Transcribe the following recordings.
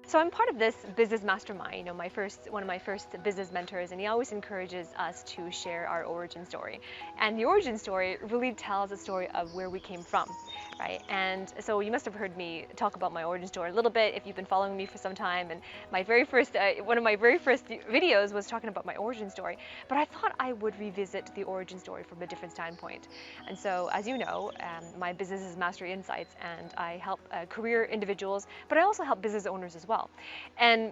So I'm part of this business mastermind, one of my first business mentors, and he always encourages us to share our origin story. And the origin story really tells a story of where we came from, right? And so you must have heard me talk about my origin story a little bit if you've been following me for some time. And one of my very first videos was talking about my origin story. But I thought I would revisit the origin story from a different standpoint. And so, as you know, my business is Mastery Insights, and I help career individuals, but I also help business owners as well. And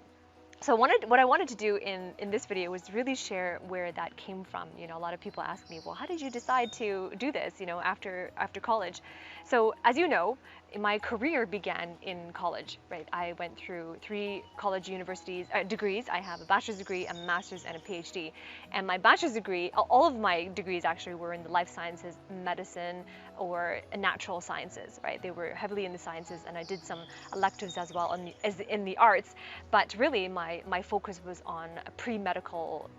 so what I wanted to do in this video was really share where that came from. A lot of people ask me, well, how did you decide to do this, after college? So as you know, my career began in college, right? I went through 3 college universities degrees. I have a bachelor's degree, a master's, and a PhD. And my bachelor's degree, all of my degrees actually were in the life sciences, medicine, or natural sciences, right? They were heavily in the sciences, and I did some electives as well in the arts. But really, my focus was on pre-medical,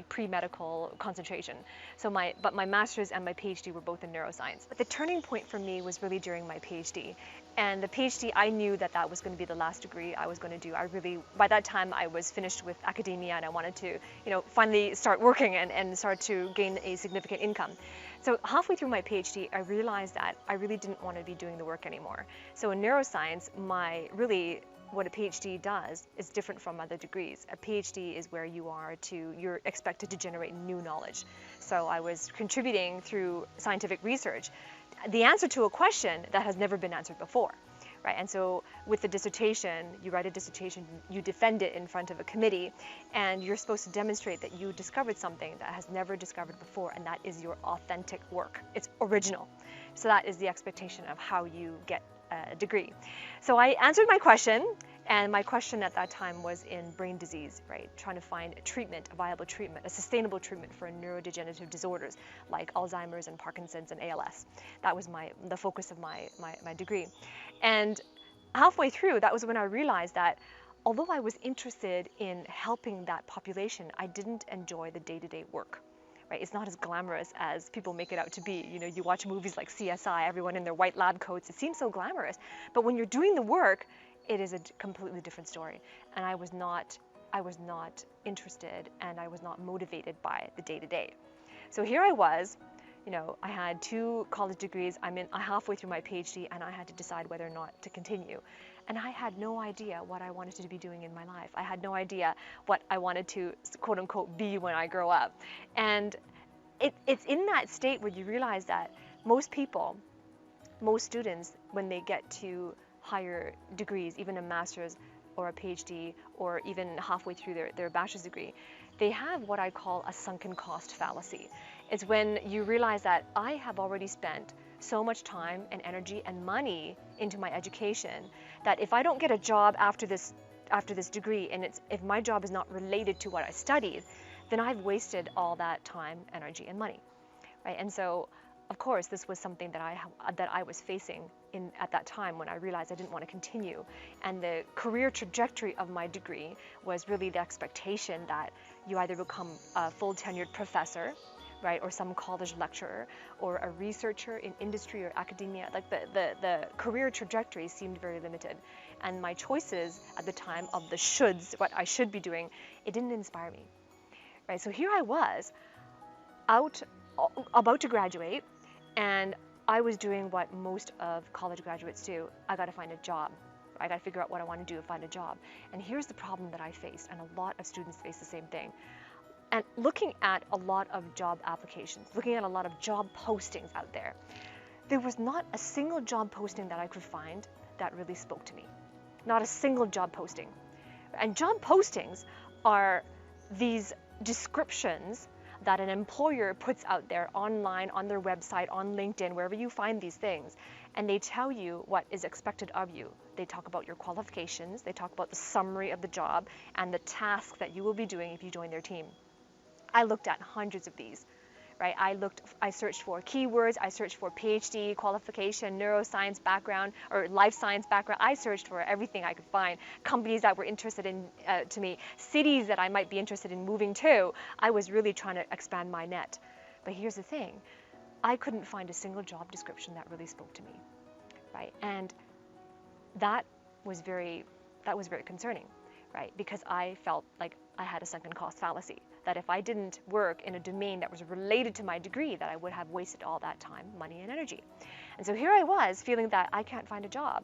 pre-medical concentration. So my master's and my PhD were both in neuroscience. But the turning point for me was really during my PhD. And the PhD, I knew that was going to be the last degree I was going to do. By that time, I was finished with academia, and I wanted to, finally start working and start to gain a significant income. So halfway through my PhD, I realized that I really didn't want to be doing the work anymore. So in neuroscience, what a PhD does is different from other degrees. A PhD is where you're expected to generate new knowledge. So I was contributing through scientific research the answer to a question that has never been answered before, right? And so with the dissertation, you write a dissertation, you defend it in front of a committee, and you're supposed to demonstrate that you discovered something that has never discovered before, and that is your authentic work. It's original. So that is the expectation of how you get a degree. So I answered my question, and my question at that time was in brain disease, right? Trying to find a viable treatment, a sustainable treatment for neurodegenerative disorders like Alzheimer's and Parkinson's and ALS. That was the focus of my degree. And halfway through, that was when I realized that although I was interested in helping that population, I didn't enjoy the day-to-day work. Right? It's not as glamorous as people make it out to be. You watch movies like CSI, everyone in their white lab coats, it seems so glamorous. But when you're doing the work, it is a completely different story. And I was not interested, and I was not motivated by the day-to-day. So here I was, I had 2 college degrees. I'm halfway through my PhD, and I had to decide whether or not to continue. And I had no idea what I wanted to be doing in my life. I had no idea what I wanted to, quote unquote, be when I grow up. And it's in that state where you realize that most students, when they get to higher degrees, even a master's or a PhD, or even halfway through their bachelor's degree, they have what I call a sunken cost fallacy. It's when you realize that I have already spent so much time and energy and money into my education that if I don't get a job after this degree, and if my job is not related to what I studied, then I've wasted all that time, energy, and money, right? And so, of course, this was something that I was facing at that time when I realized I didn't want to continue. And the career trajectory of my degree was really the expectation that you either become a full tenured professor, right, or some college lecturer, or a researcher in industry or academia. Like the career trajectory seemed very limited. And my choices at the time of the shoulds, what I should be doing, it didn't inspire me, right? So here I was, about to graduate, and I was doing what most of college graduates do. I got to find a job. I got to figure out what I want to do and find a job. And here's the problem that I faced, and a lot of students face the same thing. And looking at a lot of job applications, looking at a lot of job postings out there was not a single job posting that I could find that really spoke to me. Not a single job posting. And job postings are these descriptions that an employer puts out there online, on their website, on LinkedIn, wherever you find these things, and they tell you what is expected of you. They talk about your qualifications, they talk about the summary of the job, and the task that you will be doing if you join their team. I looked at hundreds of these, right? I searched for keywords, I searched for PhD qualification, neuroscience background, or life science background. I searched for everything I could find, companies that were interested in to me, cities that I might be interested in moving to. I was really trying to expand my net. But here's the thing, I couldn't find a single job description that really spoke to me, right? And that was very that was very concerning, right? Because I felt like I had a sunken cost fallacy, that if I didn't work in a domain that was related to my degree, that I would have wasted all that time, money, and energy. And so here I was feeling that I can't find a job,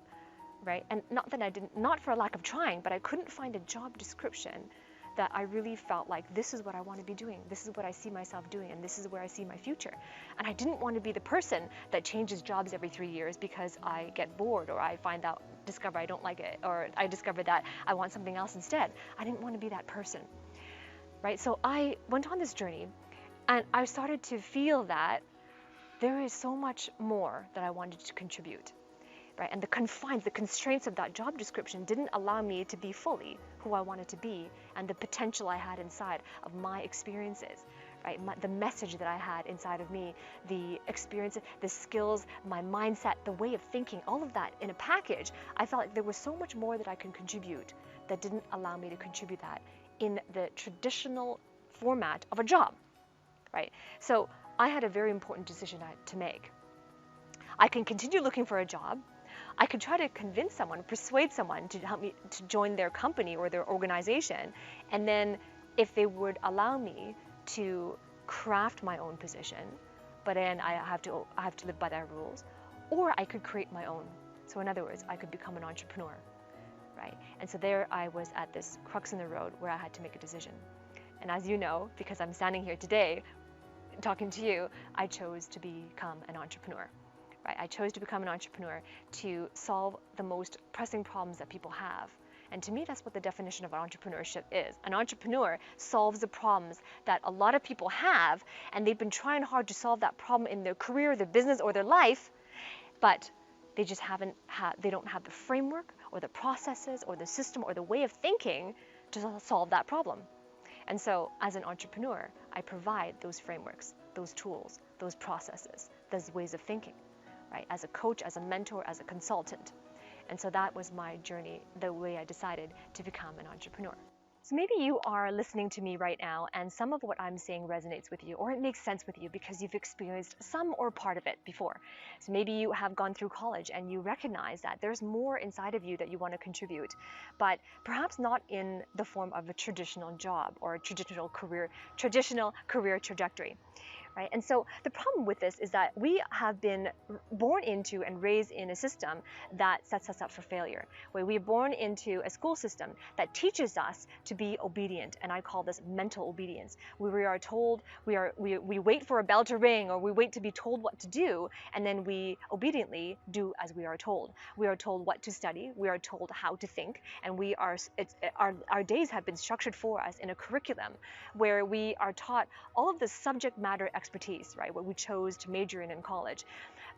right? And not that I didn't, not for a lack of trying, but I couldn't find a job description that I really felt like this is what I want to be doing. This is what I see myself doing, and this is where I see my future. And I didn't want to be the person that changes jobs every 3 years because I get bored, or I discover I don't like it, or I discover that I want something else instead. I didn't want to be that person, right? So I went on this journey, and I started to feel that there is so much more that I wanted to contribute. Right? And the constraints of that job description didn't allow me to be fully who I wanted to be, and the potential I had inside of my experiences, right? The message that I had inside of me, the experience, the skills, my mindset, the way of thinking, all of that in a package. I felt like there was so much more that I could contribute that didn't allow me to contribute that in the traditional format of a job, right? So I had a very important decision to make. I can continue looking for a job. I could try to convince someone, persuade someone to help me to join their company or their organization, and then if they would allow me to craft my own position, but then I have to live by their rules, or I could create my own. So in other words, I could become an entrepreneur, right? And so there I was at this crux in the road where I had to make a decision. And as you know, because I'm standing here today talking to you, I chose to become an entrepreneur. Right? I chose to become an entrepreneur to solve the most pressing problems that people have. And to me, that's what the definition of entrepreneurship is. An entrepreneur solves the problems that a lot of people have, and they've been trying hard to solve that problem in their career, their business, or their life, but they just they don't have the framework or the processes or the system or the way of thinking to solve that problem. And so as an entrepreneur, I provide those frameworks, those tools, those processes, those ways of thinking. Right? As a coach, as a mentor, as a consultant. And so that was my journey, the way I decided to become an entrepreneur. So maybe you are listening to me right now and some of what I'm saying resonates with you, or it makes sense with you because you've experienced some or part of it before. So maybe you have gone through college and you recognize that there's more inside of you that you want to contribute, but perhaps not in the form of a traditional job or a traditional career trajectory. Right? And so the problem with this is that we have been born into and raised in a system that sets us up for failure, where we're born into a school system that teaches us to be obedient, and I call this mental obedience, where we are told, we wait for a bell to ring, or we wait to be told what to do, and then we obediently do as we are told. We are told what to study, we are told how to think, and our days have been structured for us in a curriculum where we are taught all of the subject matter expertise, right? What we chose to major in college,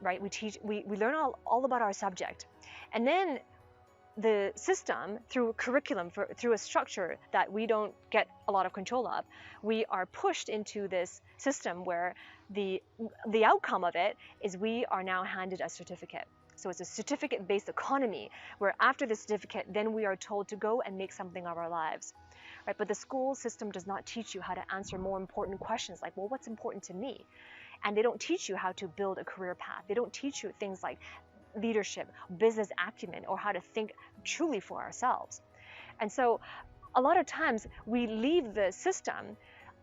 right? We learn all about our subject, and then the system, through curriculum, through a structure that we don't get a lot of control of, we are pushed into this system where the outcome of it is we are now handed a certificate. So it's a certificate-based economy where after the certificate, then we are told to go and make something of our lives. Right? But the school system does not teach you how to answer more important questions like, well, what's important to me? And they don't teach you how to build a career path. They don't teach you things like leadership, business acumen, or how to think truly for ourselves. And so a lot of times we leave the system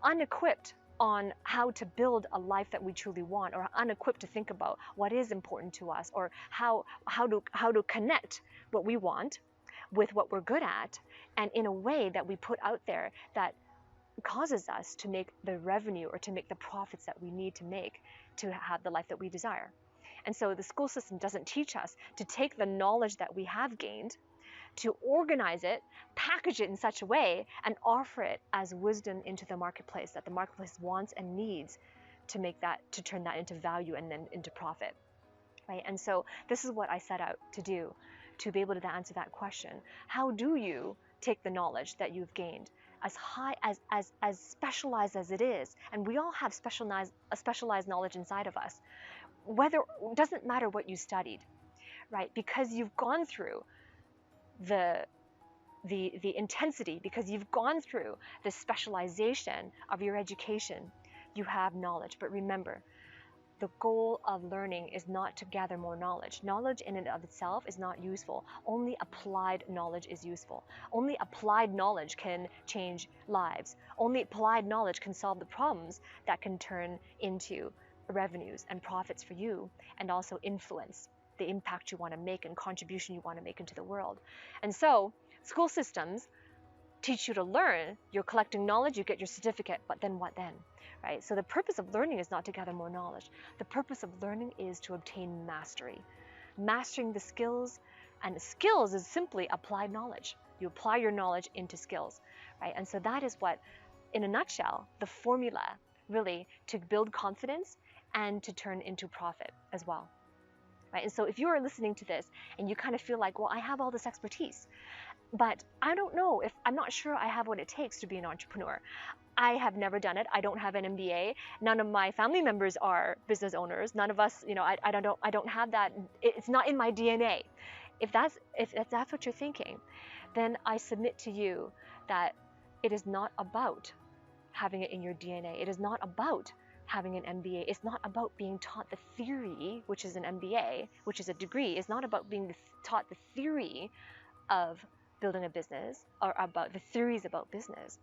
unequipped on how to build a life that we truly want, or unequipped to think about what is important to us, or how to connect what we want with what we're good at, and in a way that we put out there that causes us to make the revenue or to make the profits that we need to make to have the life that we desire. And so the school system doesn't teach us to take the knowledge that we have gained, to organize it, package it in such a way, and offer it as wisdom into the marketplace that the marketplace wants and needs to turn that into value and then into profit. Right? And so this is what I set out to do, to be able to answer that question. How do you take the knowledge that you've gained, as high as specialized as it is, and we all have specialized knowledge inside of us, it doesn't matter what you studied, right? Because you've gone through the intensity, because you've gone through the specialization of your education, you have knowledge. But remember, the goal of learning is not to gather more knowledge. Knowledge in and of itself is not useful. Only applied knowledge is useful. Only applied knowledge can change lives. Only applied knowledge can solve the problems that can turn into revenues and profits for you, and also influence the impact you want to make and contribution you want to make into the world. And so school systems teach you to learn, you're collecting knowledge, you get your certificate, but then what then, right? So the purpose of learning is not to gather more knowledge. The purpose of learning is to obtain mastery. Mastering the skills, and the skills is simply applied knowledge. You apply your knowledge into skills, right? And so that is what, in a nutshell, the formula really to build confidence and to turn into profit as well. Right? And so if you are listening to this and you kind of feel like, well, I have all this expertise, but I don't know if I'm not sure I have what it takes to be an entrepreneur. I have never done it. I don't have an MBA. None of my family members are business owners. None of us, I don't have that. It's not in my DNA. If that's what you're thinking, then I submit to you that it is not about having it in your DNA. It is not about having an MBA. It's not about being taught the theory, which is an MBA, which is a degree. It's not about being taught the theory of building a business or about the theories about business.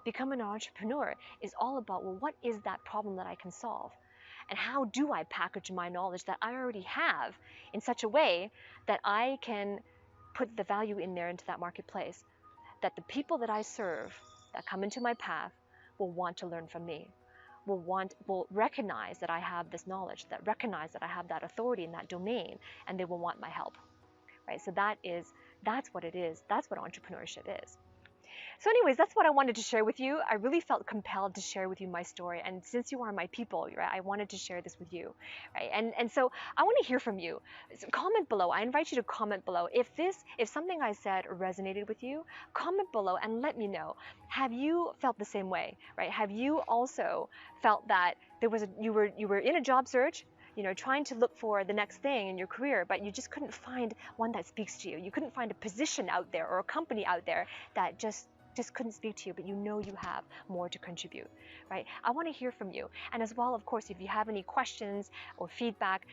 Becoming an entrepreneur is all about, well, what is that problem that I can solve? And how do I package my knowledge that I already have in such a way that I can put the value in there into that marketplace, that the people that I serve that come into my path will want to learn from me, will recognize that I have this knowledge, that recognize that I have that authority in that domain, and they will want my help, right? So that's what it is. That's what entrepreneurship is. So anyways, that's what I wanted to share with you. I really felt compelled to share with you my story. And since you are my people, right, I wanted to share this with you, right? And so I want to hear from you. So comment below. I invite you to comment below. If something I said resonated with you, comment below and let me know. Have you felt the same way, right? Have you also felt that you were in a job search, trying to look for the next thing in your career, but you just couldn't find one that speaks to you. You couldn't find a position out there or a company out there that just couldn't speak to you, but you have more to contribute, right? I want to hear from you. And as well, of course, if you have any questions or feedback,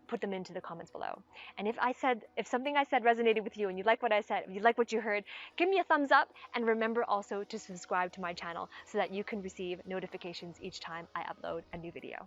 put them into the comments below. And if something I said resonated with you and you like what I said, if you like what you heard, give me a thumbs up, and remember also to subscribe to my channel so that you can receive notifications each time I upload a new video.